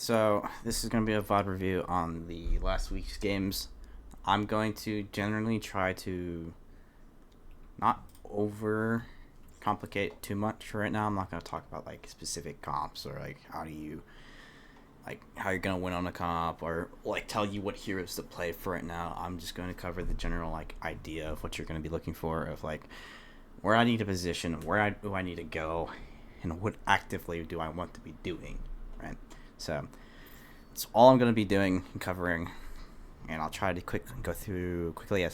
So this is going to be a VOD review on the last week's games. I'm going to generally try to not over complicate too much right now. I'm not going to talk about like specific comps or like how you're going to win on a comp or like tell you what heroes to play for right now. I'm just going to cover the general like idea of what you're going to be looking for, of like where I need to position, do I need to go, and what actively do I want to be doing, right? So that's all I'm going to be doing and covering, and I'll try to go through the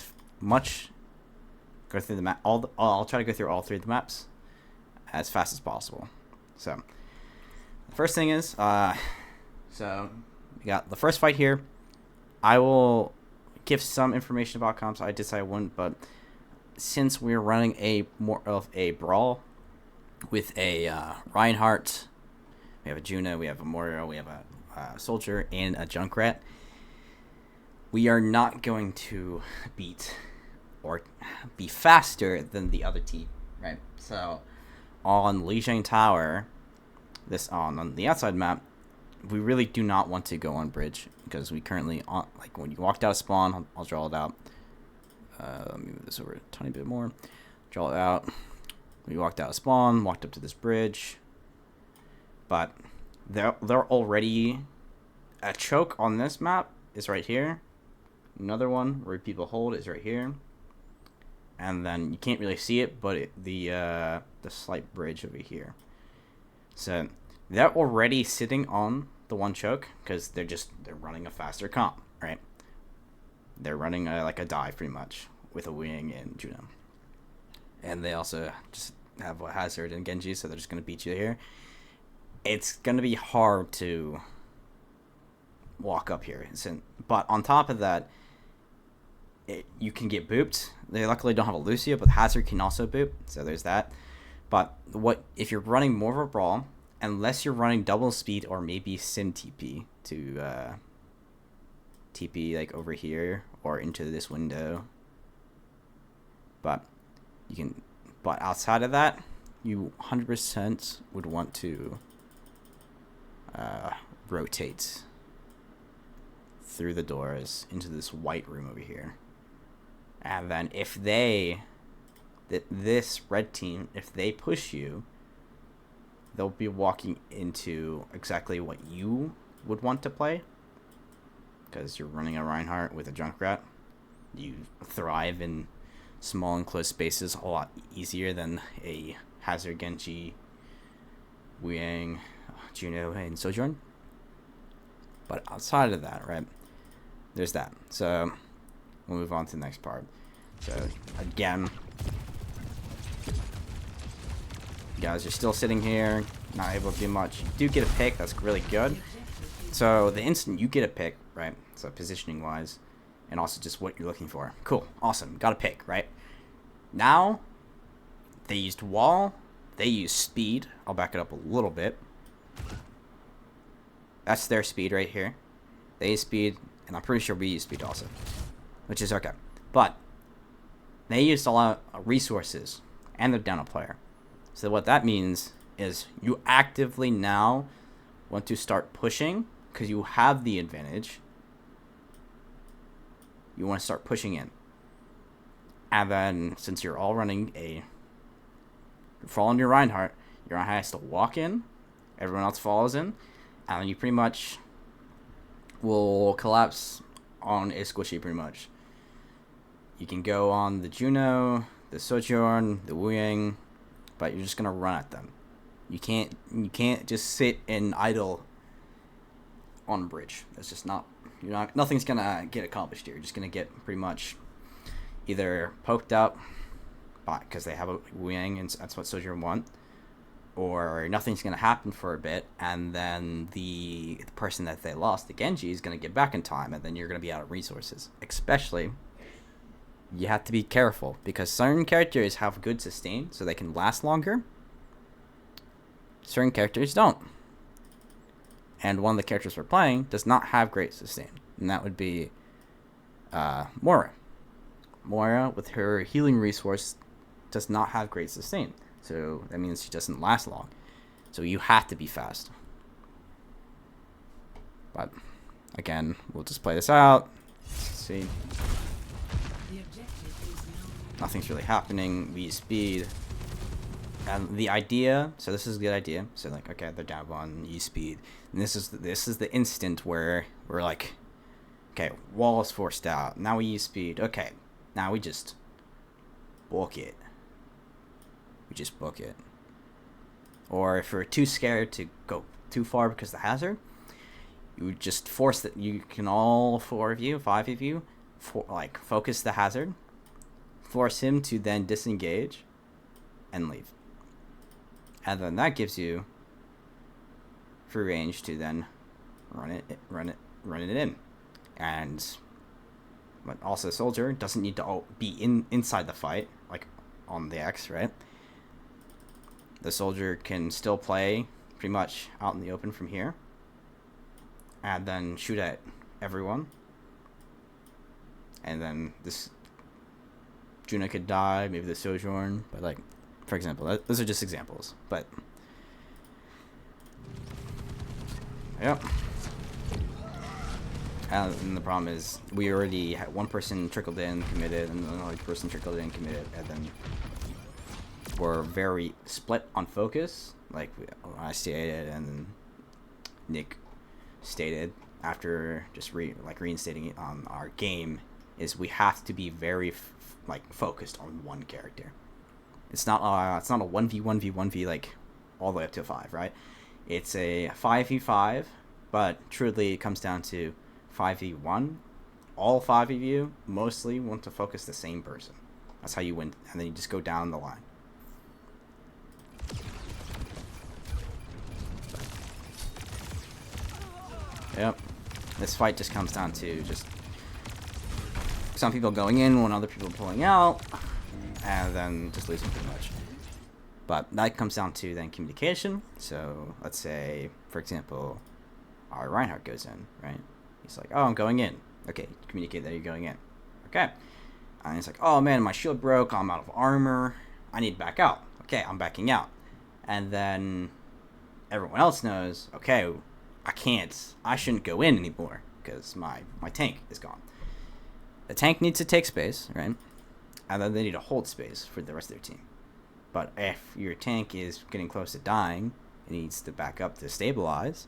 map. I'll try to go through all three of the maps as fast as possible. So the first thing is, so we got the first fight here. I will give some information about comps. I did say I wouldn't, but since we're running more of a brawl with a Reinhardt, we have a Juno, we have a Moira, we have a Soldier, and a Junkrat, we are not going to beat or be faster than the other team, right? So on Lijiang Tower, on the outside map, we really do not want to go on bridge because we currently when you walked out of spawn, I'll draw it out. Let me move this over a tiny bit more. Draw it out. We walked out of spawn, walked up to this bridge, but they're already a choke on this map is right here. Another one where people hold is right here, and then you can't really see it, but the slight bridge over here. So they're already sitting on the one choke because they're running a faster comp, right? They're running like a dive pretty much with a wing and Juno, and they also just have a Hazard and Genji, so they're just gonna beat you here. It's gonna be hard to walk up here, but on top of that, you can get booped. They luckily don't have a Lucio, but Hazard can also boop, so there's that. But if you're running more of a brawl, unless you're running double speed or maybe Sin TP to TP like over here or into this window, but outside of that, you 100% would want to rotate through the doors into this white room over here. And then if this red team, if they push you, they'll be walking into exactly what you would want to play, because you're running a Reinhardt with a Junkrat. You thrive in small enclosed spaces a lot easier than a Hazard, Genji, Wuyang, Juno, and Sojourn. But outside of that, right, there's that. So we'll move on to the next part. So again, you guys are still sitting here, not able to do much. You do get a pick, that's really good. So the instant you get a pick, right, so positioning wise, and also just what you're looking for, cool, awesome, got a pick, right? Now they used wall, they used speed. I'll back it up a little bit. That's their speed right here. They use speed, and I'm pretty sure we use speed also, which is okay. But they used a lot of resources, and they're down a player. So what that means is you actively now want to start pushing because you have the advantage. You want to start pushing in. And then since you're all running you're following your Reinhardt has to walk in, everyone else follows in, and then you pretty much will collapse on a squishy pretty much. You can go on the Juno, the Sojourn, the Wuyang, but you're just gonna run at them. You can't just sit and idle on a bridge. That's just nothing's gonna get accomplished here. You're just gonna get pretty much either poked up because they have a Wuyang and that's what Sojourn want, or nothing's gonna happen for a bit, and then the person that they lost, the Genji, is gonna get back in time, and then you're gonna be out of resources. Especially, you have to be careful because certain characters have good sustain, so they can last longer. Certain characters don't. And one of the characters we're playing does not have great sustain, and that would be Moira. Moira, with her healing resource, does not have great sustain, so that means she doesn't last long. So you have to be fast. But again, we'll just play this out. Let's see. Nothing's really happening. We use speed. And the idea, so this is a good idea. So like, okay, they're down one, use speed. And this is the instant where we're like, okay, wall is forced out. Now we use speed. Okay, now we just book it. We just book it. Or if we're too scared to go too far because of the hazard, you would just force that. You can all 4 of you, 5 of you, like focus the hazard, force him to then disengage, and leave. And then that gives you free range to then run it in. And but also soldier doesn't need to be inside the fight, like on the X, right? The soldier can still play pretty much out in the open from here, and then shoot at everyone. And then this Juna could die, maybe the Sojourn, but like, for example, those are just examples. But yep. And the problem is we already had one person trickled in, committed, and another person trickled in, committed, and then we're very split on focus. Like I stated, and Nick stated after just reinstating it on our game, is we have to be very focused on one character. It's not a 1v1v1v like all the way up to 5, right? It's a 5v5, but truly it comes down to 5v1. All 5 of you mostly want to focus the same person. That's how you win, and then you just go down the line. Yep. This fight just comes down to just some people going in when other people pulling out, and then just losing pretty much. But that comes down to then communication. So let's say, for example, our Reinhardt goes in, right? He's like, oh, I'm going in. Okay, communicate that you're going in. Okay. And he's like, oh man, my shield broke, I'm out of armor, I need to back out. Okay, I'm backing out. And then everyone else knows, okay, I shouldn't go in anymore because my tank is gone. The tank needs to take space, right? And then they need to hold space for the rest of their team. But if your tank is getting close to dying, it needs to back up to stabilize,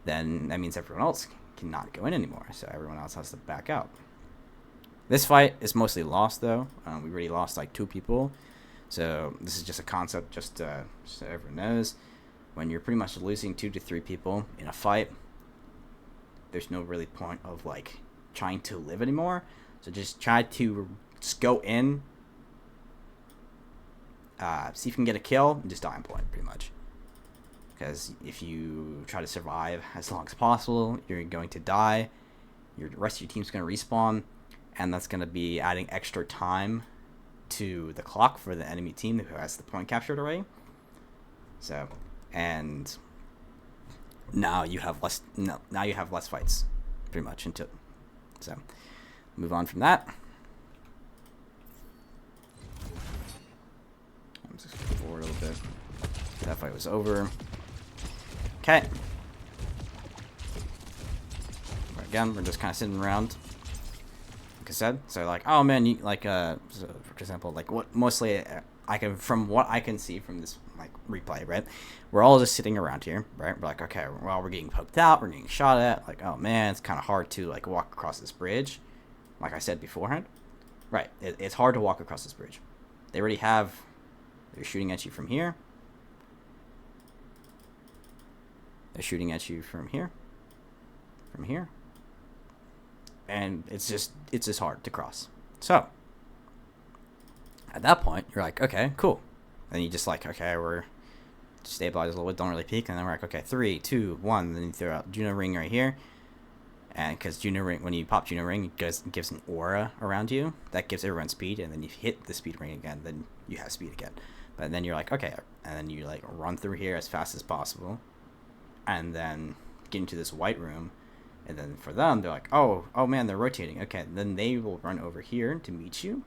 then that means everyone else cannot go in anymore. So everyone else has to back out. This fight is mostly lost, though. We already lost like 2 people. So this is just a concept, just so everyone knows. When you're pretty much losing 2 to 3 people in a fight, there's no really point of like trying to live anymore. So just try to just go in, see if you can get a kill, and just die on point, pretty much. Because if you try to survive as long as possible, you're going to die. The rest of your team's going to respawn, and that's going to be adding extra time to the clock for the enemy team who has the point captured already. So, and now you have less. No, now you have less fights, pretty much. Until so, move on from that. I'm just going forward a little bit. That fight was over. Okay. Again, we're just kind of sitting around. Like I said, so like, oh man, you like so for example, like what mostly from what I can see from this like replay, right? We're all just sitting around here, right? We're like, okay, well, we're getting poked out, we're getting shot at. Like, oh man, it's kind of hard to like walk across this bridge. Like I said beforehand, right? It's hard to walk across this bridge. They already have. They're shooting at you from here. They're shooting at you from here. From here. And it's just hard to cross. So at that point, you're like, okay, cool. And you just like, okay, we're stabilized a little bit, don't really peek, and then we're like, okay, 3, 2, 1. Then you throw out Juno Ring right here, and because Juno Ring, when you pop Juno Ring, it gives an aura around you that gives everyone speed, and then you hit the speed ring again, then you have speed again. But then you're like, okay, and then you like run through here as fast as possible, and then get into this white room. And then for them, they're like, oh man, they're rotating. Okay, then they will run over here to meet you.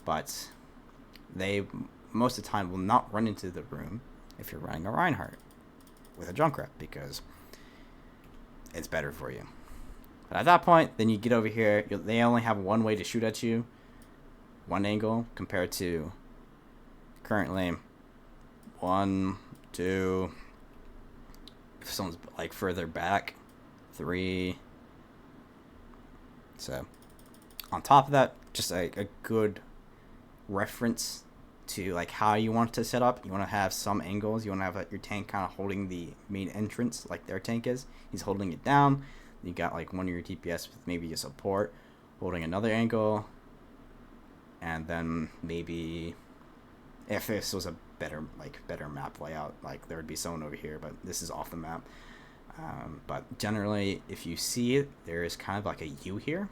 But they, most of the time, will not run into the room if you're running a Reinhardt with a Junkrat. Because it's better for you. But at that point, then you get over here. They only have one way to shoot at you, one angle, compared to currently 1, 2. If someone's like further back, 3. So on top of that, just a good reference to like how you want to set up. You want to have some angles. You want to have your tank kind of holding the main entrance like their tank is. He's holding it down. You got like one of your DPS with maybe a support holding another angle, and then maybe if this was a better map layout, like there would be someone over here, but this is off the map. But generally, if you see it, there is kind of like a U here.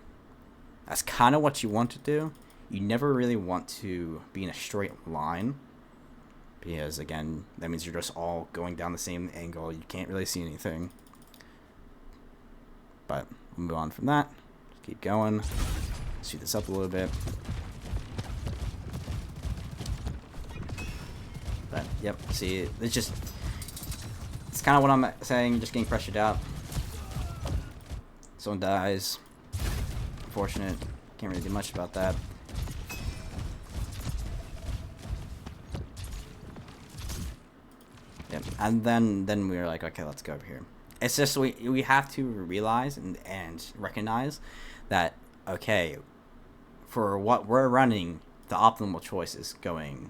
That's kind of what you want to do. You never really want to be in a straight line, because again, that means you're just all going down the same angle. You can't really see anything. But we'll move on from that. Just keep going. Speed this up a little bit. But yep, see, it's kind of what I'm saying. Just getting pressured out. Someone dies. Unfortunate. Can't really do much about that. Yep. And then we were like, okay, let's go over here. It's just we have to realize and recognize that, okay, for what we're running, the optimal choice is going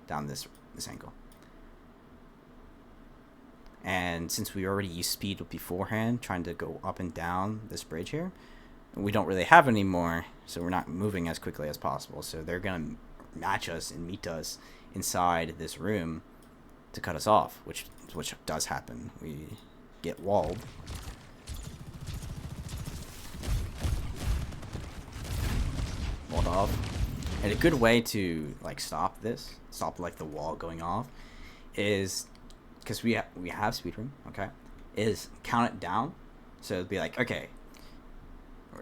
down this angle. And since we already used speed beforehand, trying to go up and down this bridge here, we don't really have any more, so we're not moving as quickly as possible. So they're gonna match us and meet us inside this room to cut us off, which does happen. We get walled. Walled off. And a good way to like stop like the wall going off, is because we have speedrun, okay, is count it down. So it'd be like, okay,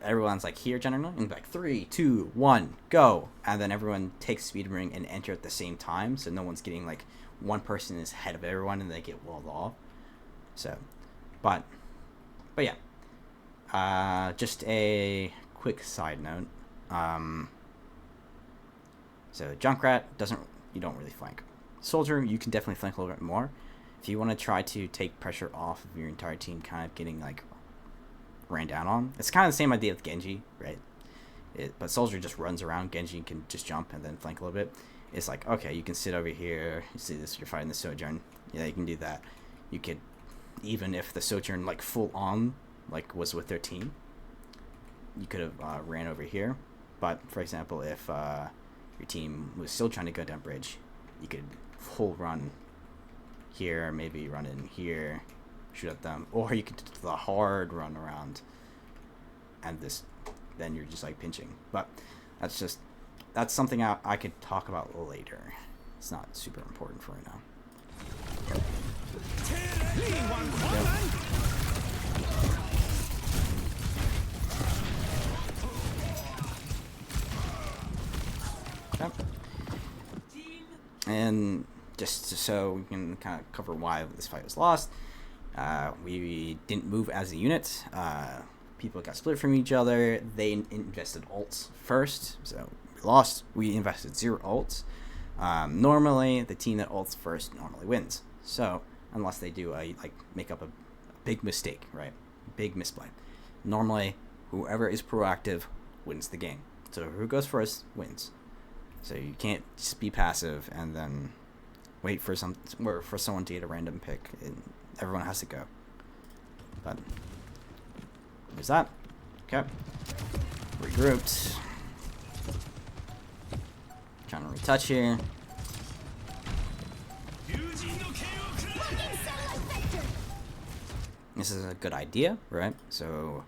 everyone's like here generally, and like 3, 2, 1, go, and then everyone takes speed ring and enter at the same time, so no one's getting like one person is ahead of everyone and they get walled off. So, but yeah, just a quick side note. So Junkrat you don't really flank. Soldier, you can definitely flank a little bit more. If you want to try to take pressure off of your entire team kind of getting like ran down on. It's kind of the same idea with Genji, right? But Soldier just runs around. Genji can just jump and then flank a little bit. It's like, okay, you can sit over here. You see this, you're fighting the Sojourn. Yeah, you can do that. You could, even if the Sojourn like full on like was with their team, you could have ran over here. But for example, if your team was still trying to go down bridge, you could full run here, maybe run in here, shoot at them, or you could do the hard run around, and then you're just like pinching. But that's something I could talk about later. It's not super important for right now. Yep. And just so we can kind of cover why this fight was lost, we didn't move as a unit. People got split from each other. They invested ults first, so we lost. We invested 0 ults. Normally, the team that ults first normally wins. So unless they do make up a big mistake, right? Big misplay. Normally, whoever is proactive wins the game. So who goes first wins. So you can't just be passive and then wait for someone to get a random pick. Everyone has to go. But there's that. Okay. Regrouped. Trying to retouch here. This is a good idea, right? So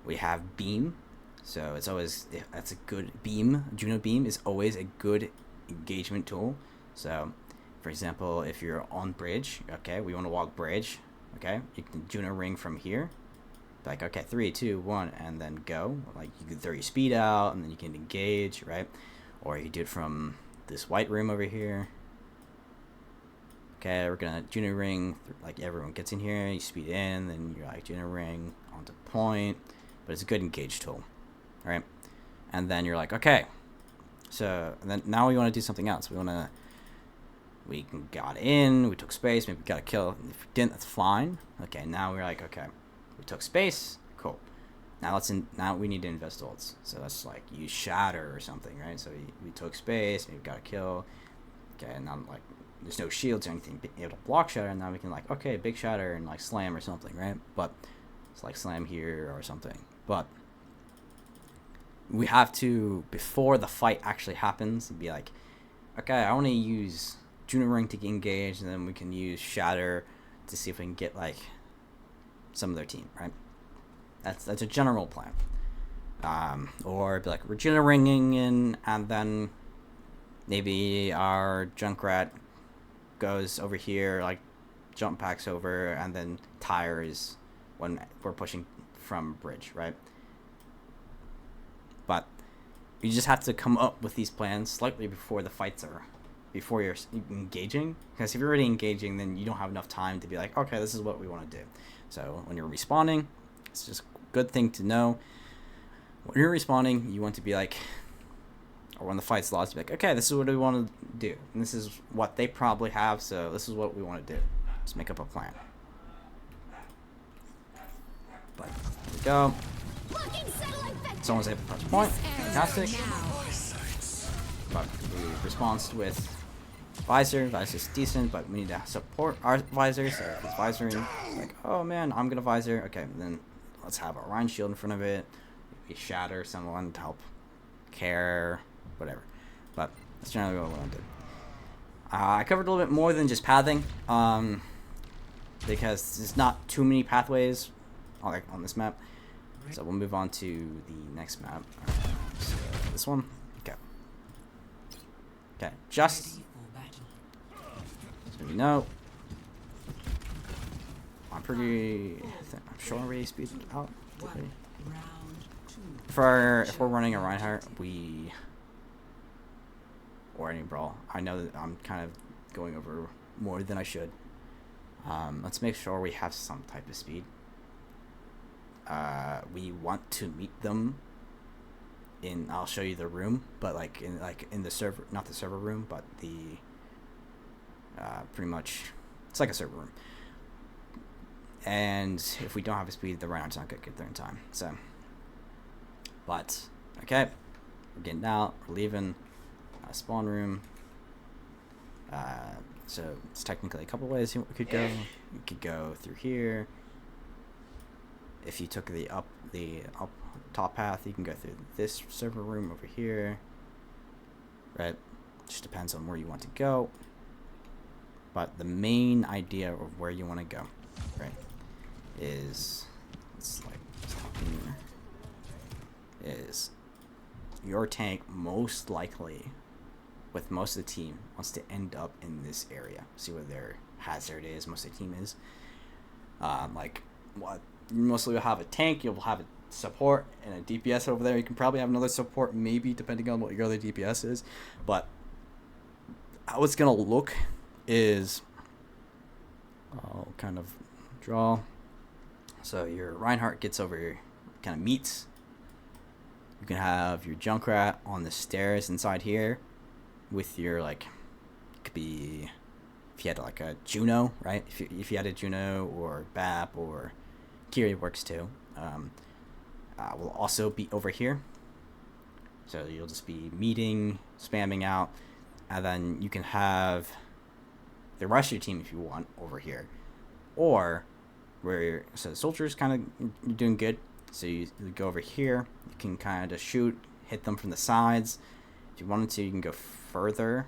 we have beam. So it's always, that's a good beam. Juno beam is always a good engagement tool. So for example, if you're on bridge, okay, we want to walk bridge, okay, you can Juno ring from here. Like, okay, 3, 2, 1, and then go. Like you can throw your speed out and then you can engage, right? Or you do it from this white room over here. okay, we're gonna junior ring, like everyone gets in here, you speed in, then you're like junior ring onto point, but it's a good engage tool, right? And then you're like, okay, so and then now we want to do something else. We got in, we took space, maybe we got a kill. If we didn't, that's fine. Okay, now we're like, okay, we took space, cool. Now now we need to invest ults. So let's like use shatter or something, right? So we took space, maybe we got a kill. Okay, and now like there's no shields or anything able to block shatter, and now we can like, okay, big shatter and like slam or something, right? But it's like slam here or something. But we have to, before the fight actually happens, be like, okay, I want to use junior ring to engage, and then we can use shatter to see if we can get like some of their team, right? That's a general plan. Or be like, we're junior ringing in, and then maybe our Junkrat goes over here, like jump packs over, and then tires when we're pushing from bridge, right? But you just have to come up with these plans slightly before the fights are, before you're engaging. Because if you're already engaging, then you don't have enough time to be like, okay, this is what we want to do. So when you're respawning, it's just a good thing to know. When you're respawning, you want to be like, or when the fight's lost, be like, okay, this is what we want to do, and this is what they probably have, so this is what we want to do. Just make up a plan. But here we go. Someone's able to touch point. Fantastic. But we respond with visor. Visor's decent, but we need to support our visor. So if it's visoring, like, oh man, I'm gonna visor. Okay, then let's have a Rhine shield in front of it. Maybe shatter someone to help care, whatever. But that's generally what I want to do. I covered a little bit more than just pathing, because there's not too many pathways on this map. So we'll move on to the next map. So this one. Okay. Okay. Just so you know, I'm sure I already speeded out. If we're running a Reinhardt, or any brawl, I know that I'm kind of going over more than I should. Let's make sure we have some type of speed. We want to meet them in, I'll show you the room, but in the server, not the server room, but the pretty much it's like a server room. And if we don't have a speed, the Reinhardt's not gonna get there in time. So, but okay, we're getting out, we're leaving spawn room. So it's technically a couple ways you could go. You could go through here. If you took the up top path, you can go through this server room over here. Right? Just depends on where you want to go. But the main idea of where you want to go, right, is is your tank most likely, with most of the team, wants to end up in this area. See where their hazard is, most of the team is. Like what? Mostly you'll have a tank, you'll have a support and a DPS over there. You can probably have another support, maybe, depending on what your other DPS is. But how it's gonna look is, I'll kind of draw. So your Reinhardt gets over here, kind of meets. You can have your Junkrat on the stairs inside here with your, like, it could be, if you had like a Juno, right? If you had a Juno or BAP or Kiri works too. Will also be over here. So you'll just be meeting, spamming out, and then you can have the rest of your team if you want over here. Or so the soldiers kind of, you're doing good. So you go over here, you can kind of just shoot, hit them from the sides. If you wanted to, you can go further.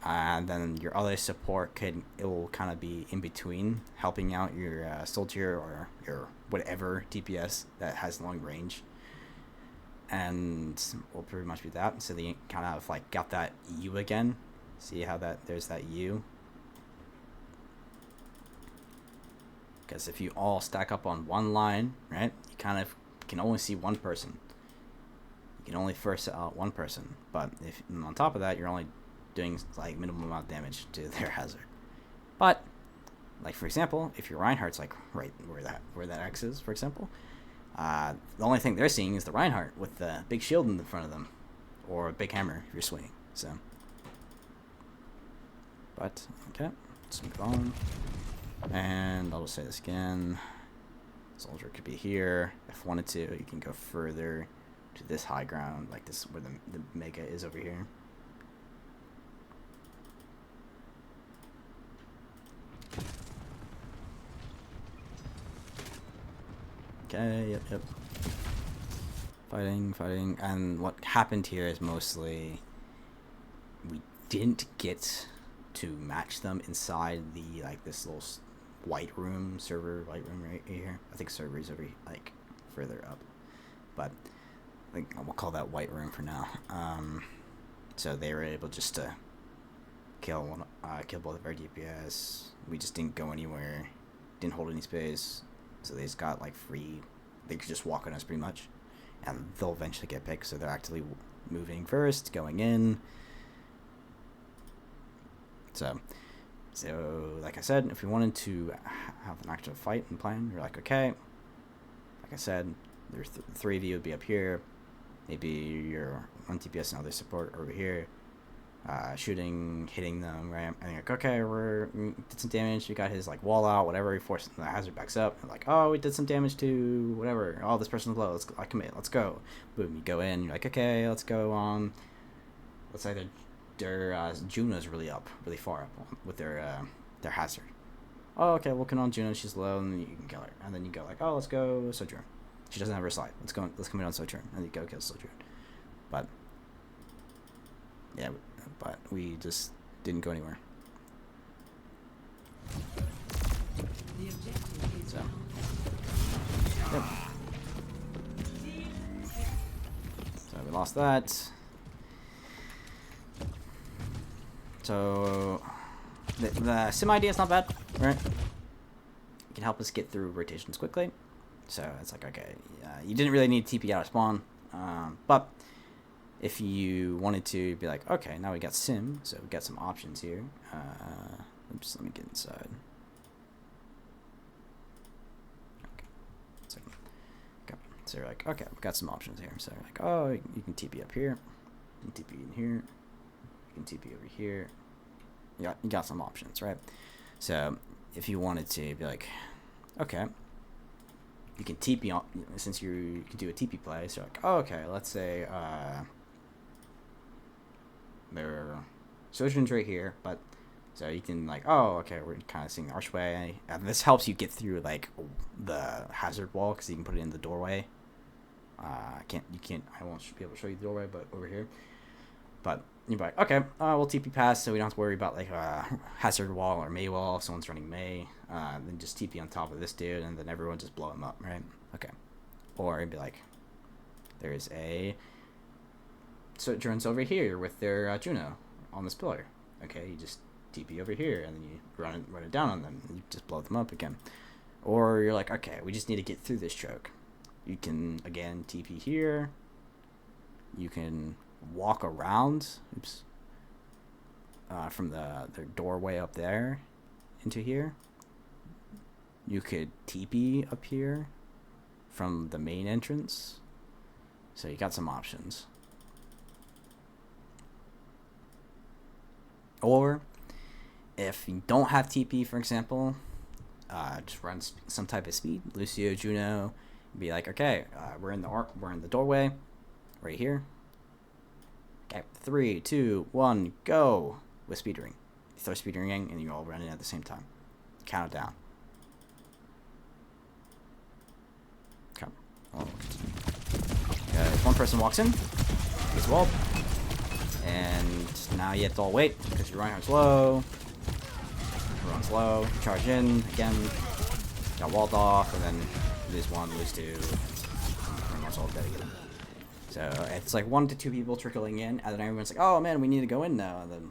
And then your other support it will kind of be in between, helping out your soldier or your whatever DPS that has long range. And will pretty much be that. So they kind of like got that U again. See how there's that U. Because if you all stack up on one line, right, you kind of can only see one person. You can only first out one person. But if on top of that, you're only doing like minimum amount of damage to their hazard. But like for example, if your Reinhardt's like right where that X is, for example, the only thing they're seeing is the Reinhardt with the big shield in the front of them, or a big hammer if you're swinging. So, but okay, let's move on. And I'll just say this again. Soldier could be here. If wanted to, you can go further to this high ground, like this where the mega is over here. Okay, yep. Fighting, and what happened here is mostly we didn't get to match them inside the like this little server white room right here. I think server is over like further up, but I think we'll call that white room for now. So they were able just to kill both of our DPS. We just didn't go anywhere, didn't hold any space, so they just got like free. They could just walk on us pretty much, and they'll eventually get picked. So they're actively moving first, going in. So like I said, if we wanted to have an actual fight and plan, you're like, okay, like I said, there's three of you would be up here. Maybe you're on TPS and other support over here, shooting, hitting them, right? And you're like, okay, we did some damage. We got his like wall out, whatever. We forced the hazard backs up. And like, oh, we did some damage to whatever. Oh, this person's low. Let's commit. Let's go. Boom. You go in. You're like, okay, let's go on. Let's say their Juno's really far up with their hazard. Oh, okay, looking on Juno, she's low, and then you can kill her. And then you go like, oh, let's go Sojourn. She doesn't have her slide. Let's come in on Sojourn, and you go kill Sojourn. But yeah, but we just didn't go anywhere. So yep. So we lost that. So the sim idea is not bad, right? It can help us get through rotations quickly. So it's like, okay, you didn't really need TP out of spawn, but if you wanted to be like, okay, now we got sim, so we got some options here. Oops, let me get inside. Okay. So you're like, okay, we've got some options here. So you're like, oh, you can TP up here, you can TP in here. You can TP over here. Yeah, you got some options, right? So if you wanted to be like, okay, you can TP on, since you can do a TP play. So like, oh, okay, let's say their Sojourn's right here, but so you can like, oh, okay, we're kind of seeing the archway, and this helps you get through like the hazard wall because you can put it in the doorway. I won't be able to show you the doorway, but over here, but. You're like, okay, we'll TP pass, so we don't have to worry about like hazard wall or May wall if someone's running May. Then just TP on top of this dude, and then everyone just blow him up, right? Okay. Or it'd be like, there's a Sojourn's over here with their Juno on this pillar. Okay, you just TP over here, and then you run it down on them, and you just blow them up again. Or you're like, okay, we just need to get through this choke. You can again TP here. You can walk around from their doorway up there into here. You could TP up here from the main entrance. So you got some options. Or if you don't have TP, for example, just run some type of speed. Lucio, Juno, be like, okay, we're in the doorway right here. Okay, 3, 2, 1, go with speed ring. You throw speed ring and you all run in at the same time. Count it down. Okay. One person walks in, gets walled, and now you have to all wait because your Reinhardt's low. Everyone's low. Charge in again. Got walled off, and then lose one, lose two. Pretty much all dead again. So it's like 1 to 2 people trickling in, and then everyone's like, "Oh man, we need to go in now," and then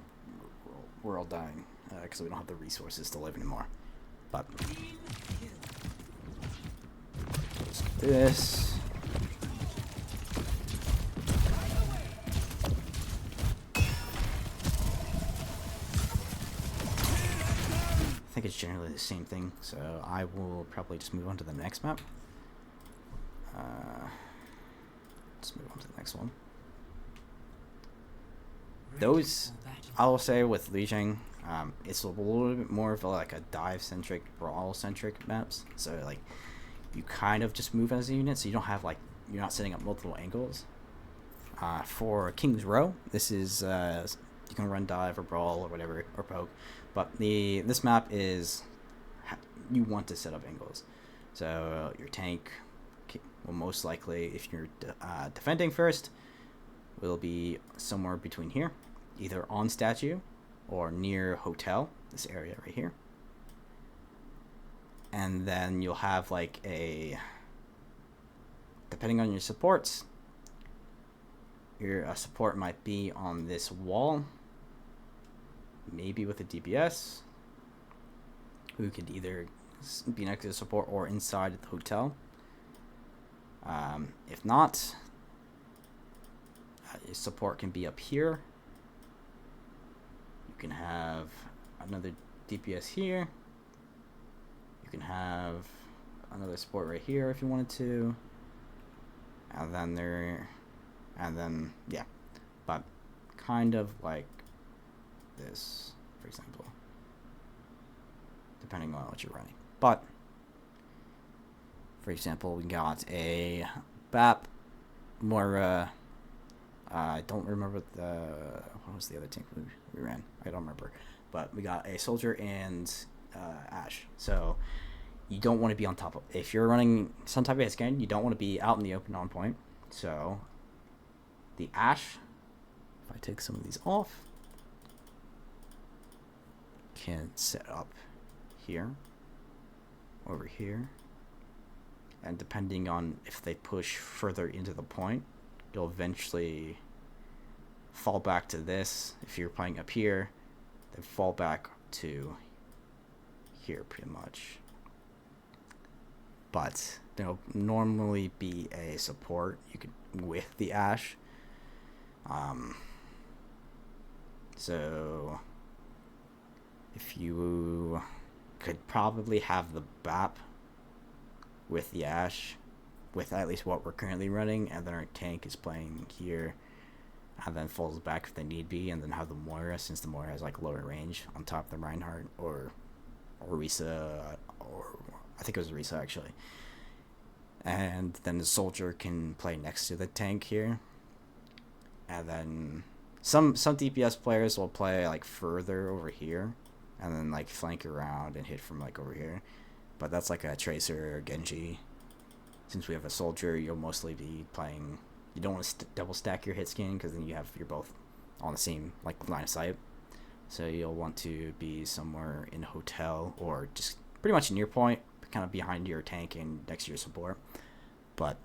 we're all dying because we don't have the resources to live anymore. But let's get this. think it's generally the same thing, so I will probably just move on to the next map. Let's move on to the next one. Those, I will say with Lijiang, it's a little bit more of like a dive-centric, brawl-centric maps. So like, you kind of just move as a unit, so you don't have like, you're not setting up multiple angles. For King's Row, this is you can run dive or brawl or whatever or poke, but this map is you want to set up angles. So your tank will most likely, if you're defending first, will be somewhere between here, either on statue or near hotel, this area right here. And then you'll have like depending on your supports, your support might be on this wall, maybe with a DPS, who could either be next to the support or inside the hotel. If not, your support can be up here. You can have another DPS here. You can have another support right here if you wanted to. And then yeah, but kind of like this, for example, depending on what you're running. But for example, we got a BAP, more I don't remember what was the other tank we ran? I don't remember, but we got a soldier and Ash. So you don't want to be on top of, if you're running some type of hit scan, you don't want to be out in the open on point. So the Ash, if I take some of these off, can set up here, over here, and depending on if they push further into the point, you'll eventually fall back to this. If you're playing up here, then fall back to here pretty much. But there'll normally be a support you could with the Ash. So if you could probably have the BAP with the Ash, with at least what we're currently running, and then our tank is playing here, and then falls back if they need be, and then have the Moira, since the Moira has like lower range, on top of the Reinhardt or Risa, or I think it was Risa actually. And then the soldier can play next to the tank here, and then some DPS players will play like further over here, and then like flank around and hit from like over here. But that's like a Tracer or Genji. Since we have a soldier, you'll mostly be playing. You don't want to double stack your hit scan, because then you're both on the same like line of sight. So you'll want to be somewhere in a hotel or just pretty much near point, kind of behind your tank and next to your support. But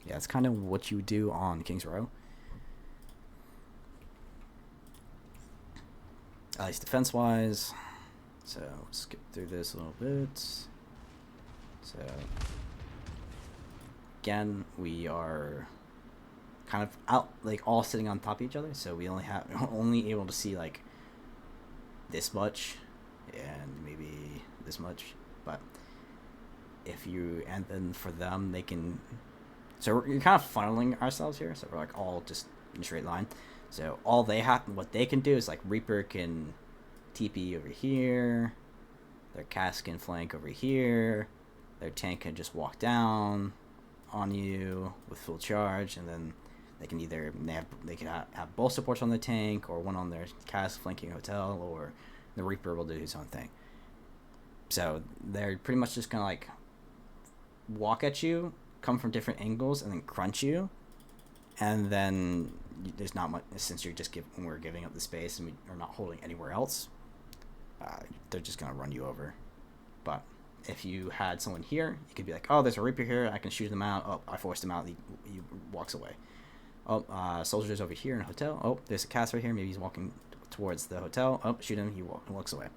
yeah, it's kind of what you do on King's Row. At least defense wise. So skip through this a little bit. So again, we are kind of out, like all sitting on top of each other, so we're only able to see like this much and maybe this much. But if you, and then for them, they can, so you're kind of funneling ourselves here, so we're like all just in a straight line. So all they have, what they can do is like Reaper can TP over here, their Cask can flank over here, their tank can just walk down on you with full charge, and then they can either they can have both supports on the tank, or one on their Cask flanking hotel, or the Reaper will do his own thing. So they're pretty much just gonna like walk at you, come from different angles, and then crunch you, and then there's not much, since we're giving up the space and we're not holding anywhere else. They're just gonna run you over. But if you had someone here, you could be like, oh, there's a Reaper here, I can shoot them out. Oh, I forced him out. He walks away. Oh, soldier's over here in a hotel. Oh, there's a Cass right here. Maybe he's walking towards the hotel. Oh, shoot him. He walks away.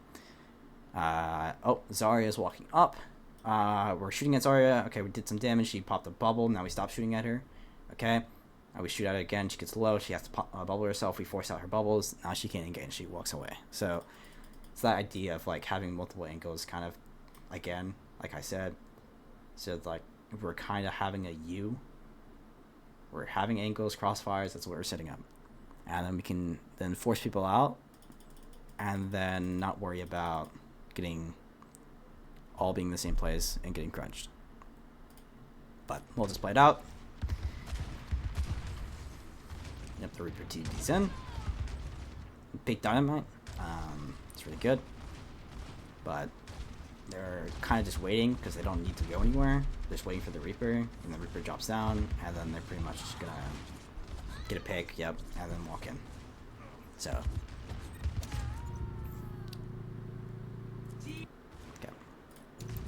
Oh, Zarya's walking up. We're shooting at Zarya. Okay, we did some damage. She popped a bubble. Now we stop shooting at her. Okay. We shoot at her again. She gets low. She has to bubble herself. We force out her bubbles. Now she can't engage. She walks away. So it's that idea of like having multiple angles, kind of, again, like I said. So like we're kind of having a U. We're having angles, crossfires. That's what we're setting up, and then we can then force people out, and then not worry about getting all being in the same place and getting crunched. But we'll just play it out. Yep, the Reaper TV's in. Big dynamite. It's really good. But they're kind of just waiting because they don't need to go anywhere. They're just waiting for the Reaper, and the Reaper drops down, and then they're pretty much just gonna get a pick, yep, and then walk in. So. Okay.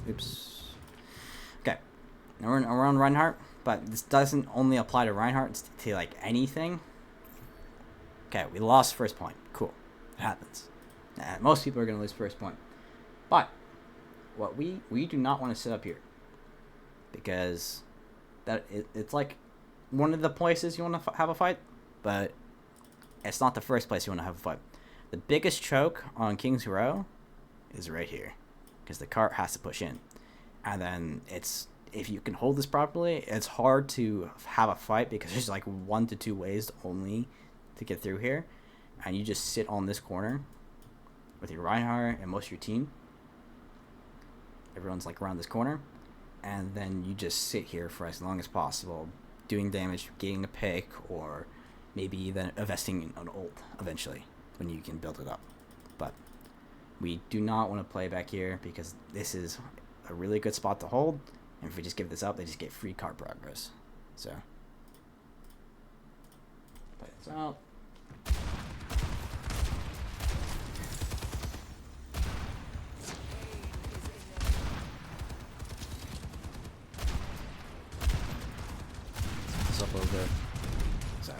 Oops. Okay. Now we're on Reinhardt, but this doesn't only apply to Reinhardt, it's to like anything. Okay, we lost first point. Cool. It happens. Most people are going to lose first point. But what we do not want to sit up here, because it's like one of the places you want to have a fight, but it's not the first place you want to have a fight. The biggest choke on King's Row is right here, because the cart has to push in. And then if you can hold this properly, it's hard to have a fight because there's like 1 to 2 ways only to get through here, and you just sit on this corner with your Reinhardt and most of your team. Everyone's like around this corner, and then you just sit here for as long as possible, doing damage, getting a pick, or maybe then investing in an ult eventually when you can build it up. But we do not want to play back here because this is a really good spot to hold, and if we just give this up, they just get free card progress. So play this out. Up a little bit. So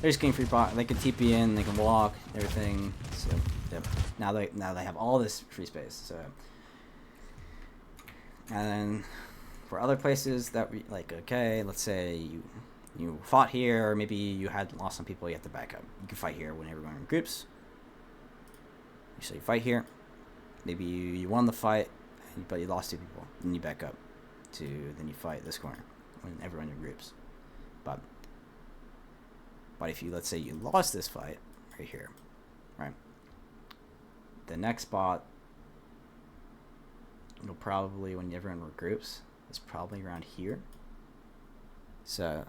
they're just getting free bot. They can TP in, they can walk, everything. So yep. Now they have all this free space. So and then for other places that we like, okay, let's say you fought here, or maybe you had lost some people, you have to back up. You can fight here when everyone in groups. So you fight here. Maybe you won the fight, but you lost 2 people. Then you back up then you fight this corner when everyone in groups. But if you, let's say you lost this fight right here, right? The next spot, it'll probably, when everyone regroups, is probably around here. So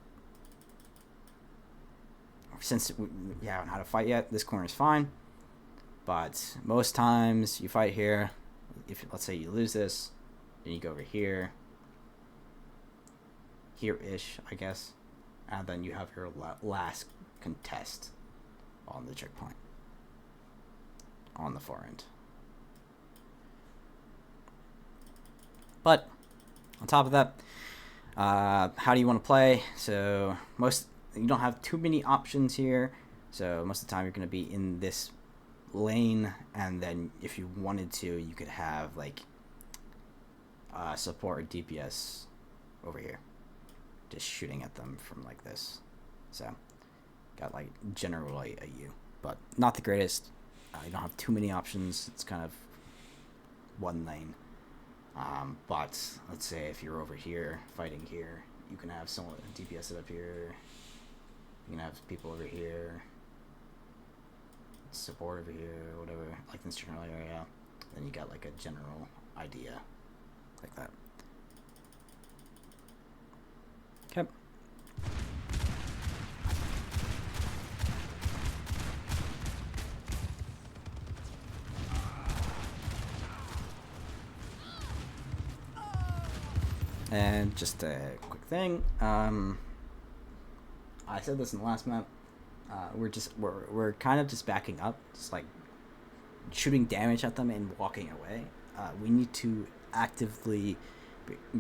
since we haven't had a fight yet, this corner is fine. But most times you fight here. If let's say you lose this, then you go over here, here-ish, I guess. And then you have your last contest on the checkpoint on the far end. But on top of that, how do you want to play? So you don't have too many options here. So most of the time you're going to be in this lane, and then if you wanted to, you could have like support or DPS over here, just shooting at them from like this. So got like generally a U, but not the greatest. You don't have too many options. It's kind of one lane. But let's say if you're over here fighting here, you can have someone DPS it up here. You can have people over here, support over here, whatever, like this general area. Then you got like a general idea like that. Okay. And just a quick thing. I said this in the last map. We're kind of just backing up, just like shooting damage at them and walking away. We need to actively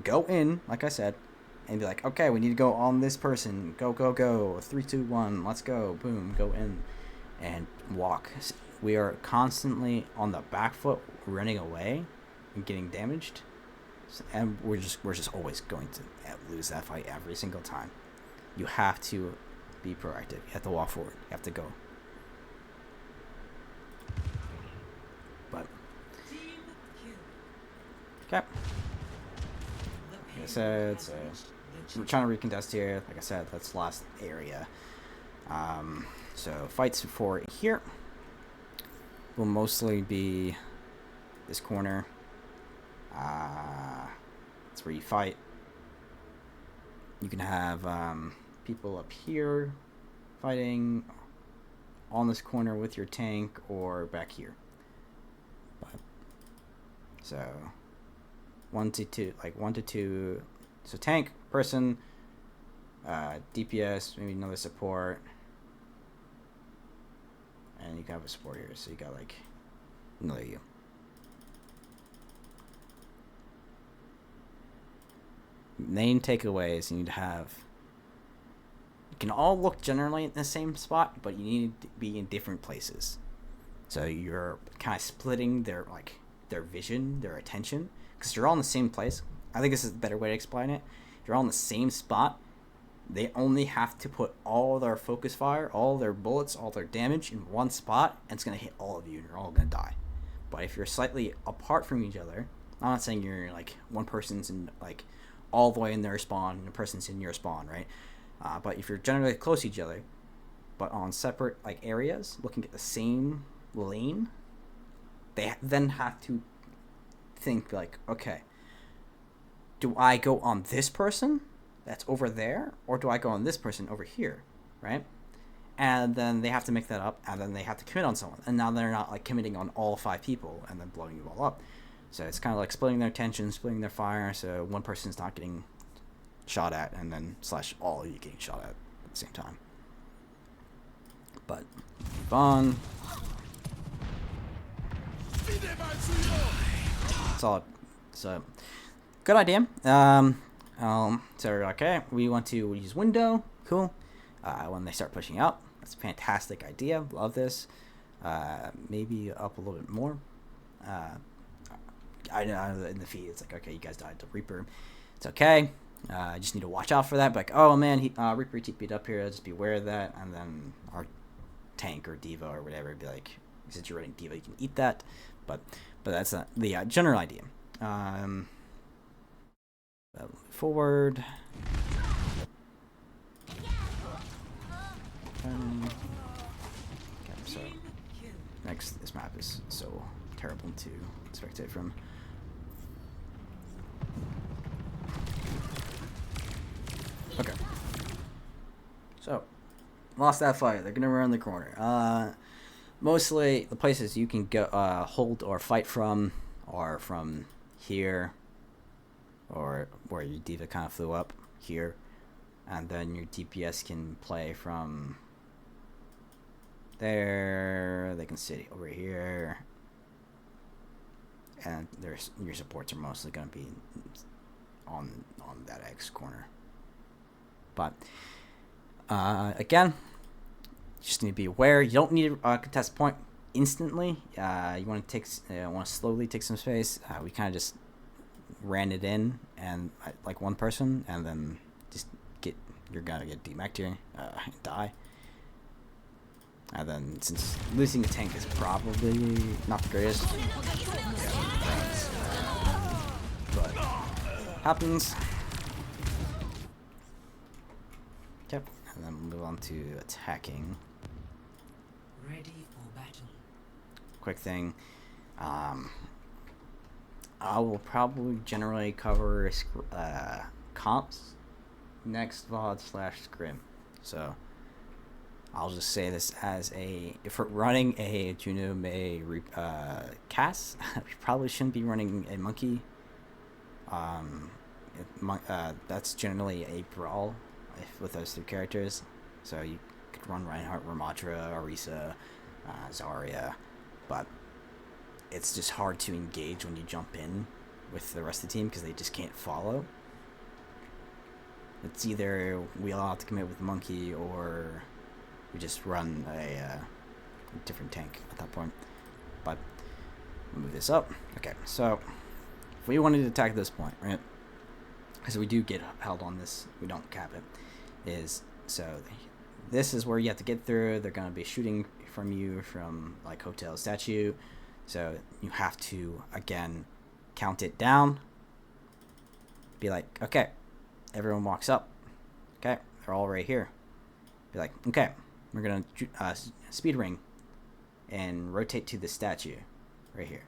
go in, like I said, and be like, okay, we need to go on this person. Go, go, go. 3, 2, 1. Let's go. Boom. Go in and walk. We are constantly on the back foot, running away and getting damaged. And we're just always going to lose that fight every single time. You have to be proactive. You have to walk forward. You have to go. But Okay. Like I said, so we're trying to recontest here. Like I said, that's the last area. So fights for here will mostly be this corner. That's where you fight. You can have people up here fighting on this corner with your tank or back here. But, so 1 to 2, like 1 to 2. So tank, person, DPS, maybe another support, and you can have a support here. So you got like another you. Main takeaways you need to have. You can all look generally in the same spot, but you need to be in different places. So you're kind of splitting their vision, their attention, because you're all in the same place. I think this is a better way to explain it. If you're all in the same spot, they only have to put all their focus fire, all their bullets, all their damage in one spot, and it's going to hit all of you, and you're all going to die. But if you're slightly apart from each other, I'm not saying you're like one person's in like all the way in their spawn and a person's in your spawn, right? But if you're generally close to each other, but on separate like areas, looking at the same lane, they then have to think like, okay, do I go on this person that's over there, or do I go on this person over here, right? And then they have to make that up, and then they have to commit on someone, and now they're not like committing on all 5 people and then blowing you all up. So it's kind of like splitting their attention, splitting their fire, so one person's not getting shot at, and then / all of you getting shot at the same time. But fun. Solid. So good idea. So okay, we want to use window. Cool. When they start pushing out, that's a fantastic idea. Love this. Maybe up a little bit more. I know in the feed it's like, okay, you guys died to Reaper. It's okay. I just need to watch out for that. But like, oh man, Reaper TP'd up here. Just be aware of that. And then our tank or Diva or whatever would be like, since you're running Diva, you can eat that. But that's not the general idea. Forward. Okay, so next, this map is so terrible to spectate from. Okay. So, lost that fight. They're gonna run the corner. Mostly the places you can go, hold or fight from are from here, or where your Diva kind of flew up here, and then your DPS can play from there. They can sit over here, and your supports are mostly going to be on that X corner. But again, you just need to be aware. You don't need a contest point instantly. You want to slowly take some space. We kind of just ran it in and like one person, and then just you're gonna get demacked here and die. And then since losing the tank is probably not the greatest, but happens. Yep, and then move on to attacking. Ready for battle. Quick thing, I will probably generally cover comps next VOD / scrim. So I'll just say this as if we're running a Juno May cast, we probably shouldn't be running a monkey. That's generally a brawl with those 3 characters. So you could run Reinhardt, Ramatra, Orisa, Zarya, but it's just hard to engage when you jump in with the rest of the team because they just can't follow. It's either we all have to commit with Monkey, or we just run a different tank at that point. But move this up. Okay, so if we wanted to attack this point, right? Because we do get held on this, we don't cap it. This is where you have to get through. They're gonna be shooting from you from like Hotel Statue, so you have to again count it down. Be like, okay, everyone walks up. Okay, they're all right here. Be like, okay, we're gonna speed ring and rotate to the statue right here.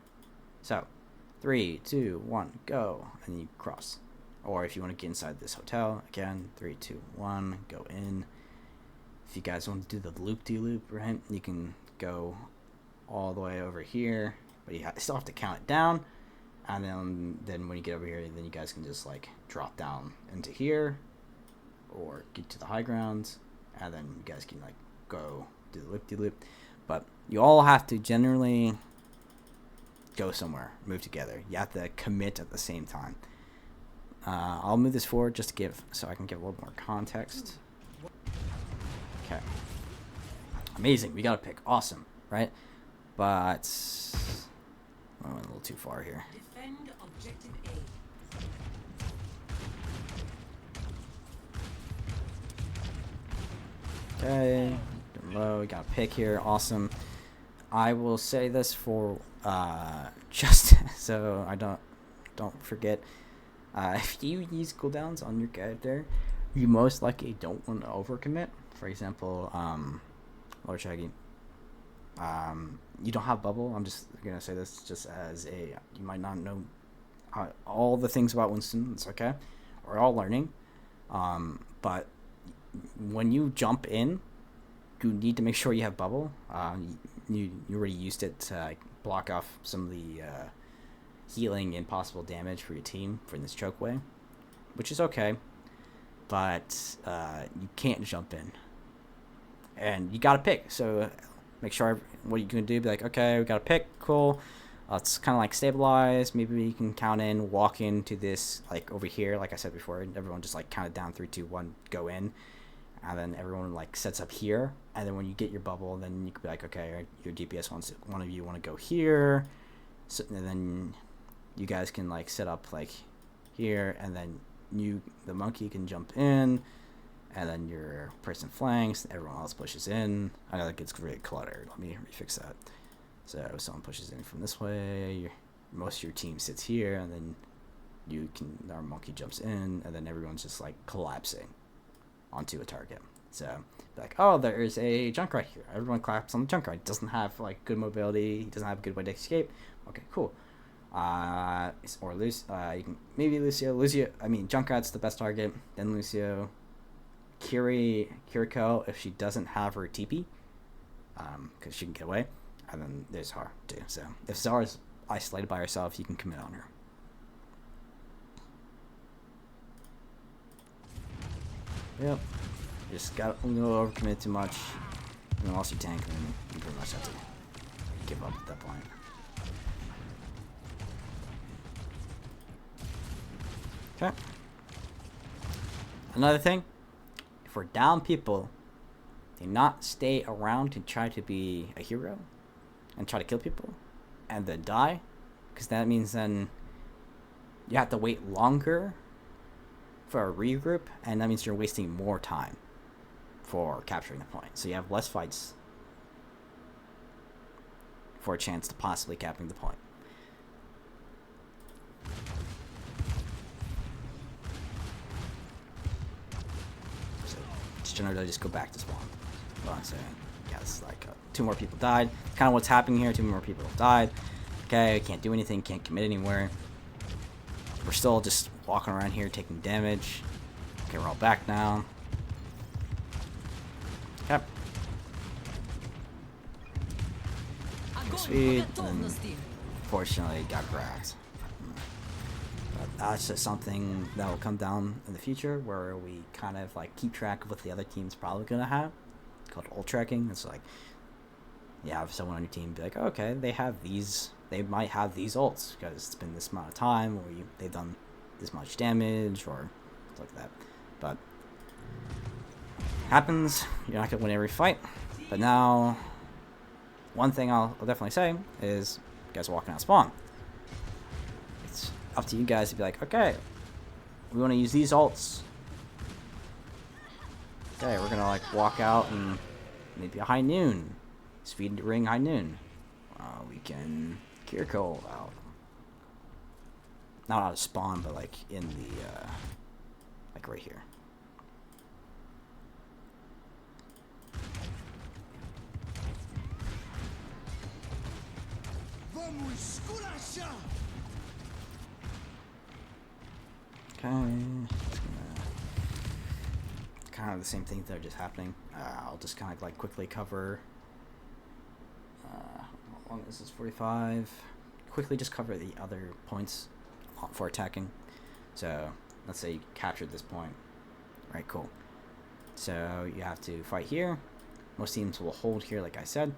So 3, 2, 1, go, and you cross. Or if you want to get inside this hotel, again, 3, 2, 1, go in. If you guys want to do the loop-de-loop, right, you can go all the way over here, but you still have to count it down. And then when you get over here, then you guys can just like drop down into here or get to the high grounds, and then you guys can like go do the loop-de-loop. But you all have to generally go somewhere, move together. You have to commit at the same time. I'll move this forward just to give, so I can give a little more context. Okay. Amazing. We got a pick. Awesome, right? But I went a little too far here. Defend objective A. Okay. Low. We got a pick here. Awesome. I will say this for just so I don't forget. If you use cooldowns on your character, you most likely don't want to overcommit. For example, Lord Shaggy, you don't have bubble. I'm just gonna say this just as a, you might not know all the things about Winston. It's okay. We're all learning. But when you jump in, you need to make sure you have bubble. You already used it to block off some of the healing and possible damage for your team for this choke way, which is okay, but you can't jump in, and you gotta pick. So make sure what you're gonna do, be like, okay, we got to pick, cool. It's kind of like stabilize. Maybe we can count in, walk into this like over here, like I said before. Everyone just like count it down, 3, 2, 1, go in, and then everyone like sets up here. And then when you get your bubble, then you could be like, okay, your DPS wants one of you want to go here, so, and then you guys can like set up like here, and then the monkey can jump in, and then your person flanks, everyone else pushes in. I know that gets very cluttered. Let me refix that. So someone pushes in from this way, most of your team sits here, and then our monkey jumps in, and then everyone's just like collapsing onto a target. So like, oh, there's a Junkrat here. Everyone claps on the Junkrat. It doesn't have like good mobility. He doesn't have a good way to escape. Okay, cool. Or you can maybe Lucio. I mean, Junkrat's the best target. Then Lucio, Kiriko if she doesn't have her TP, because she can get away. And then there's Zara too. So if Zara's isolated by herself, you can commit on her. Yep. Just got a little overcommit too much. And then lost your tank, and then you pretty much have to give up at that point. Okay. Another thing, if we're down people, do not stay around to try to be a hero and try to kill people and then die, because that means then you have to wait longer for a regroup, and that means you're wasting more time for capturing the point. So you have less fights for a chance to possibly capturing the point. So generally just go back to spawn. Well, I'm saying, yeah, it's like 2 more people died. Kind of what's happening here. 2 more people have died. Okay, can't do anything. Can't commit anywhere. We're still just walking around here taking damage. Okay, we're all back now. Okay. Speed, and fortunately got grabbed. But that's just something that will come down in the future, where we kind of like keep track of what the other team's probably gonna have. It's called ult tracking. It's like you have someone on your team be like, oh, okay, they might have these ults because it's been this amount of time, or they've done this much damage, or stuff like that. But happens. You're not gonna win every fight. But now, one thing I'll definitely say is, you guys are walking out spawn. It's up to you guys to be like, okay, we want to use these ults. Okay, we're gonna like walk out and maybe a high noon, speed ring high noon. We can Kiriko out. not out of spawn, but like in the like right here. Okay, kind of the same things that are just happening. I'll just kind of like quickly cover. How long is this? 45. Quickly just cover the other points for attacking. So let's say you captured this point. Right, cool. So you have to fight here. Most teams will hold here, like I said.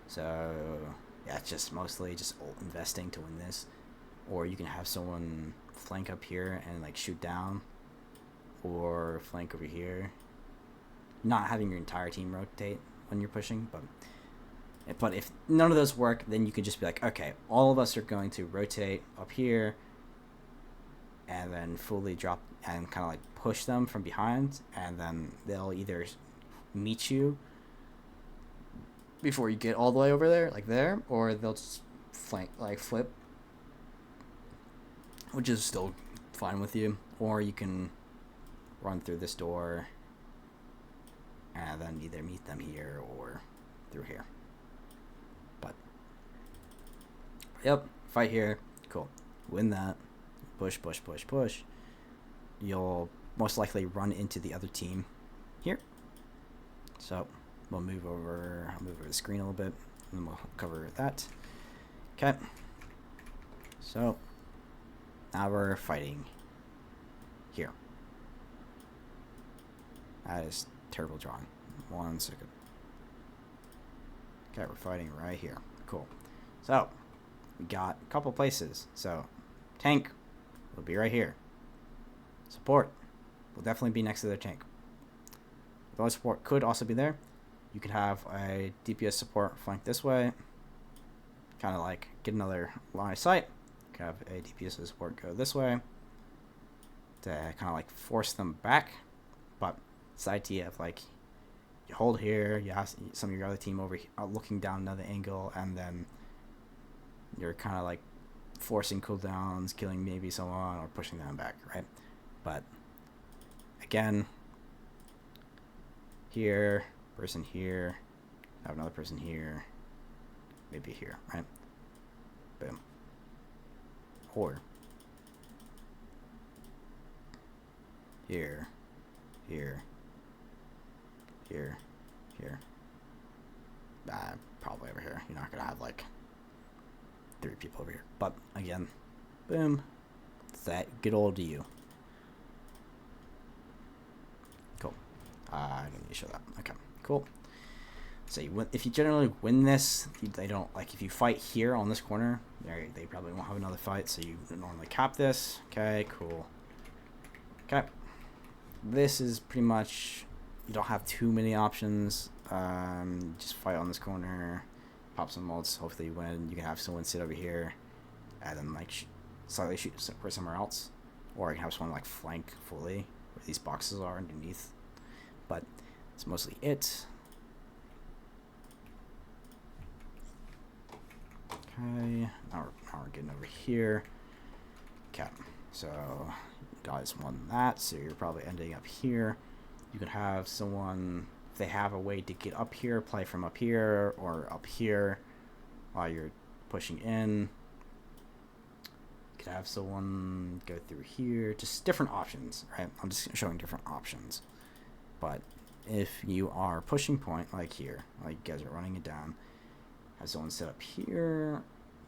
So yeah, it's just mostly just investing to win this. Or you can have someone flank up here and like shoot down, or flank over here. Not having your entire team rotate when you're pushing, but if none of those work, then you can just be like, okay, all of us are going to rotate up here and then fully drop and kind of like push them from behind, and then they'll either meet you before you get all the way over there, like there, or they'll just flank, like flip, which is still fine with you. Or you can run through this door and then either meet them here or through here. But yep, fight here, cool, win that, push, push, push, push. You'll most likely run into the other team here. So we'll move over, I'll move over the screen a little bit, and then we'll cover that. Okay, so now we're fighting here. That is terrible drawing. 1 second. Okay, we're fighting right here. Cool. So we got a couple places. So tank will be right here. Support will definitely be next to their tank. Though support could also be there. You could have a DPS support flank this way. Kind of like get another line of sight. You could have a DPS support go this way to kind of like force them back. But it's the idea of like you hold here, you have some of your other team over here, looking down another angle, and then you're kind of like forcing cooldowns, killing maybe someone, or pushing them back, right? But again, here, person here, have another person here, maybe here, right? Boom. Or here, here, here, here. Probably over here. You're not gonna have like 3 people over here. But again, boom. It's that good old you. Cool. I don't need to show that. Okay, cool. So if you generally win this, they don't like if you fight here on this corner, they probably won't have another fight. So you normally cap this. Okay, cool. Okay. This is pretty much, you don't have too many options. Just fight on this corner, pop some ults, hopefully you win. You can have someone sit over here and then like slightly shoot for somewhere else, or you can have someone like flank fully where these boxes are underneath. But it's mostly it. Okay, now we're getting over here. Okay, so you guys won that, so you're probably ending up here. You could have someone, if they have a way to get up here, play from up here or up here while you're pushing in. You could have someone go through here, just different options, right? I'm just showing different options. But if you are pushing point like here, like you guys are running it down, have someone set up here,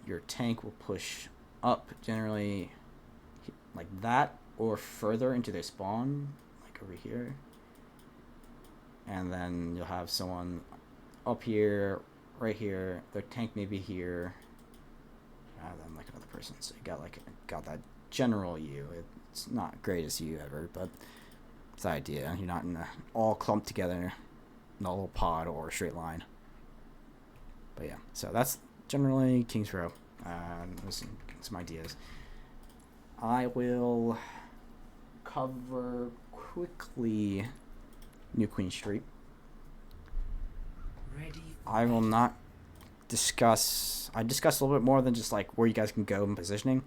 your tank will push up generally like that or further into their spawn, like over here. And then you'll have someone up here, right here, their tank maybe here, and then like another person. So you got that general U. It's not greatest U ever, but it's the idea. You're not in all clumped together in a little pod or a straight line. But yeah, so that's generally King's Row. Some ideas. I will cover quickly New Queen Street. I will not discuss. I discussed a little bit more than just like where you guys can go and positioning.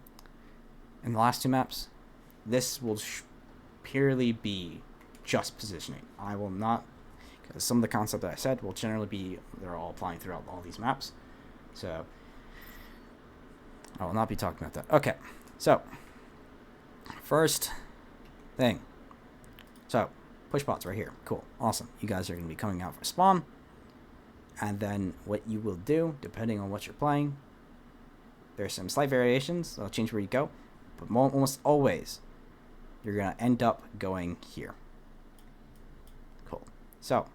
in the last two maps, this will purely be just positioning. I will not, because some of the concept that I said will generally be, they're all applying throughout all these maps. So I will not be talking about that. Okay, so first thing. So push bots right here. Cool, awesome. You guys are going to be coming out for spawn. And then what you will do, depending on what you're playing, there's some slight variations. They'll change where you go. But almost always, you're going to end up going here. Cool. So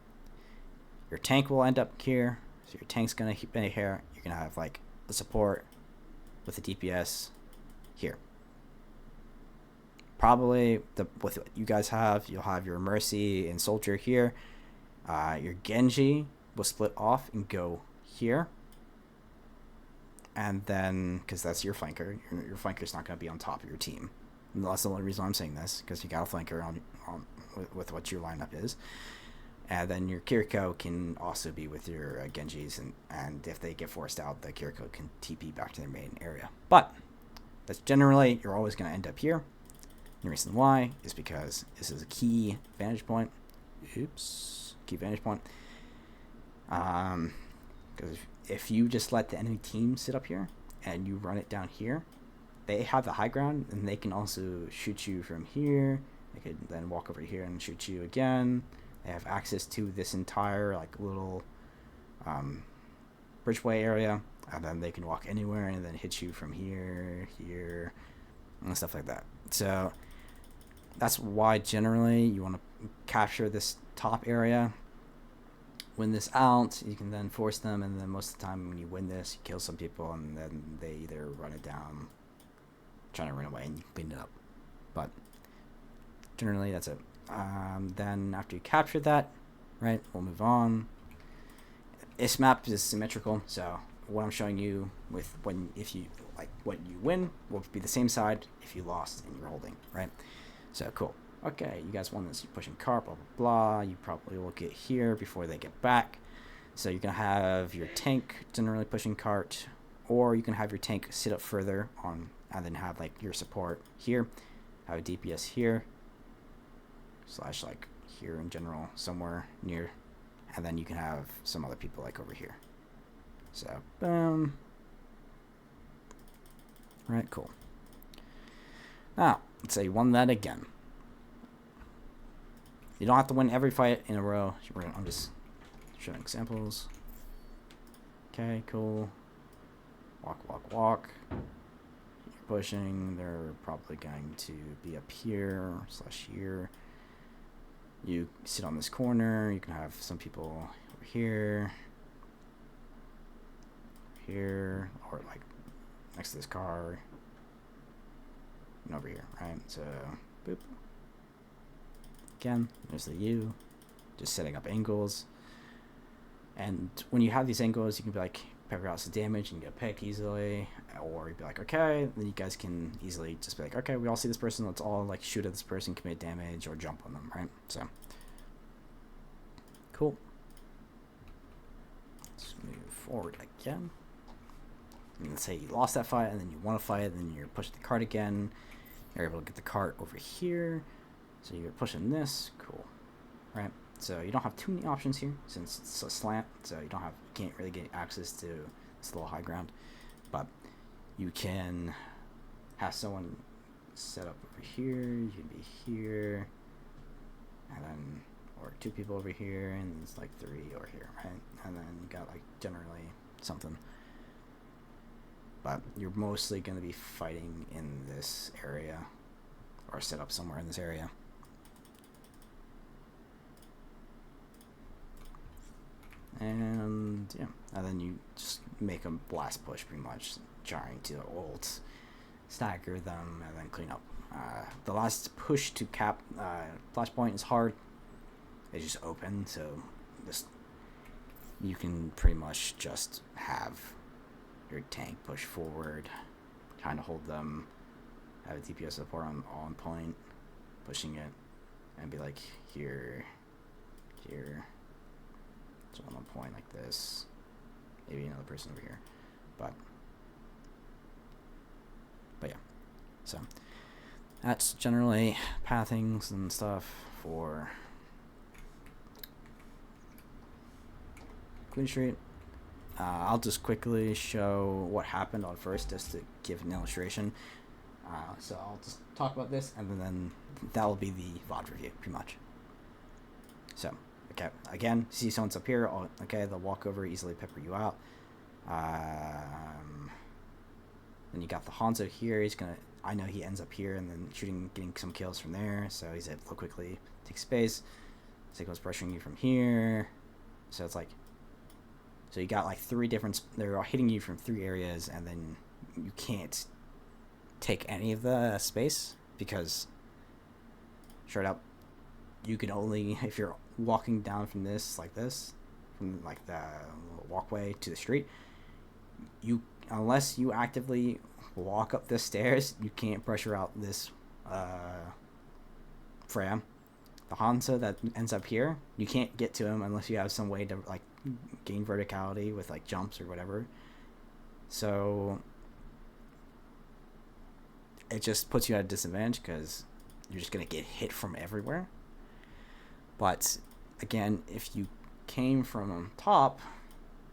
your tank will end up here. So your tank's going to be here. You're going to have like the support with the DPS here. Probably with what you guys have, you'll have your Mercy and Soldier here. Your Genji will split off and go here. And then, because that's your flanker, your flanker's not going to be on top of your team. And that's the only reason I'm saying this, because you got a flanker on with what your lineup is. And then your Kiriko can also be with your Genjis, and if they get forced out, the Kiriko can TP back to their main area. But that's generally, you're always going to end up here. And the reason why is because this is a key vantage point. Oops. Key vantage point. Because if you just let the enemy team sit up here and you run it down here, they have the high ground and they can also shoot you from here. They could then walk over here and shoot you again. They have access to this entire like little bridgeway area, and then they can walk anywhere and then hit you from here, here, and stuff like that. So that's why generally you want to capture this top area. Win this out, you can then force them, and then most of the time when you win this, you kill some people, and then they either run it down, trying to run away, and you clean it up. But generally, that's it. Then after you capture that, right, we'll move on. This map is symmetrical, so what I'm showing you with if you like what you win will be the same side if you lost and you're holding, right? So cool. Okay, you guys won this. You're pushing cart, blah, blah, blah. You probably will get here before they get back. So you can have your tank generally pushing cart, or you can have your tank sit up further on, and then have like your support here, have a DPS here, / like here in general, somewhere near, and then you can have some other people like over here. So, boom. Right, cool. Now, let's say you won that again. You don't have to win every fight in a row. I'm just showing examples. Okay, cool. Walk, walk, walk. You're pushing. They're probably going to be up here / here. You sit on this corner. You can have some people over here. Here. Or like next to this car. And over here, right? So, boop. Again, there's the U, just setting up angles. And when you have these angles, you can be like, pepper out some damage and get picked easily. Or you'd be like, okay, then you guys can easily just be like, okay, we all see this person, let's all like shoot at this person, commit damage, or jump on them, right? So, cool. Let's move forward again. And let's say you lost that fight, and then you won a fight, and then you're pushing the cart again. You're able to get the cart over here. So you're pushing this, cool, right? So you don't have too many options here since it's a slant, so you can't really get access to this little high ground. But you can have someone set up over here, you can be here, and then, or two people over here, and it's like 3 over here, right? And then you got like generally something. But you're mostly going to be fighting in this area, or set up somewhere in this area. And yeah, and then you just make a blast push, pretty much trying to ult, stagger them, and then clean up. The last push to cap flashpoint is hard. It's just open, so just you can pretty much just have your tank push forward, kind of hold them, have a DPS support on point, pushing it, and be like here, here. So one on point like this, maybe another person over here, but yeah. So that's generally pathings and stuff for Queen Street. I'll just quickly show what happened on first, just to give an illustration. So I'll just talk about this, and then that will be the VOD review, pretty much. So, okay, again, see someone's up here. Okay, they'll walk over, easily pepper you out. Then you got the Hanzo here. I know he ends up here, and then getting some kills from there. So he's able to quickly take space. Seiko's pressuring you from here. So it's like, so you got like they're all hitting you from 3 areas, and then you can't take any of the space because straight up, you can only, if you're walking down from this, from like the walkway to the street, unless you actively walk up the stairs, you can't pressure out this Freya. The Hanzo that ends up here, you can't get to him unless you have some way to like gain verticality with like jumps or whatever. So it just puts you at a disadvantage because you're just gonna get hit from everywhere. But again, if you came from top,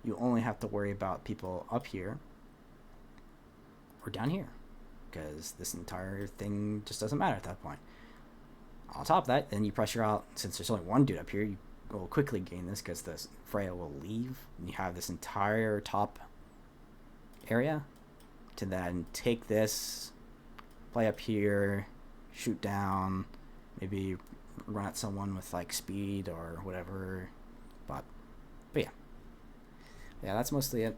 you only have to worry about people up here or down here, because this entire thing just doesn't matter at that point. On top of that, then you pressure out, since there's only one dude up here, you will quickly gain this because the Freya will leave, and you have this entire top area to then take this, play up here, shoot down, maybe run at someone with like speed or whatever. But yeah, that's mostly it.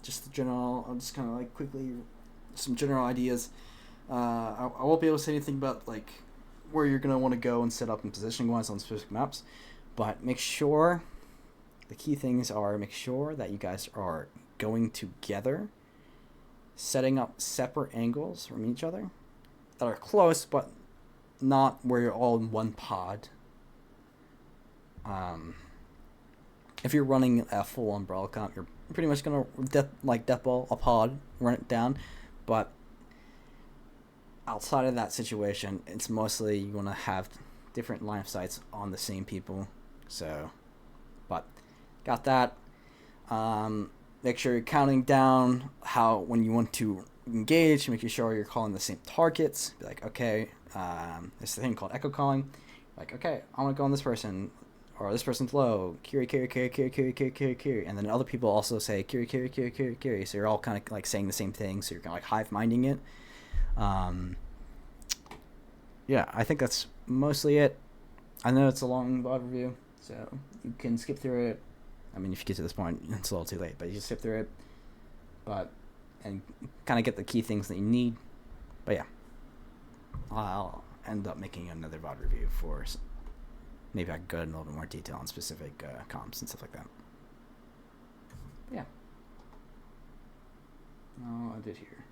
Just the general, I'll just kind of like quickly some general ideas. I won't be able to say anything about like where you're gonna want to go and set up and positioning wise on specific maps, but make sure the key things are, make sure that you guys are going together, setting up separate angles from each other that are close but not where you're all in one pod. If you're running a full umbrella comp, you're pretty much gonna death ball a pod, run it down. But outside of that situation, it's mostly you want to have different line of sights on the same people. So, but got that. Make sure you're counting down when you want to engage, making sure you're calling the same targets. Be like, okay, there's a thing called echo calling. Like, okay, I want to go on this person, or this person's low. Kiri. And then other people also say Kiri. So you're all kind of like saying the same thing. So you're kind of like hive minding it. Yeah, I think that's mostly it. I know it's a long VOD review, so you can skip through it. I mean, if you get to this point, it's a little too late, but you just skip through it. And kind of get the key things that you need. But yeah, I'll end up making another VOD review for maybe I could go in a little bit more detail on specific comps and stuff like that. But yeah. Oh, I did here.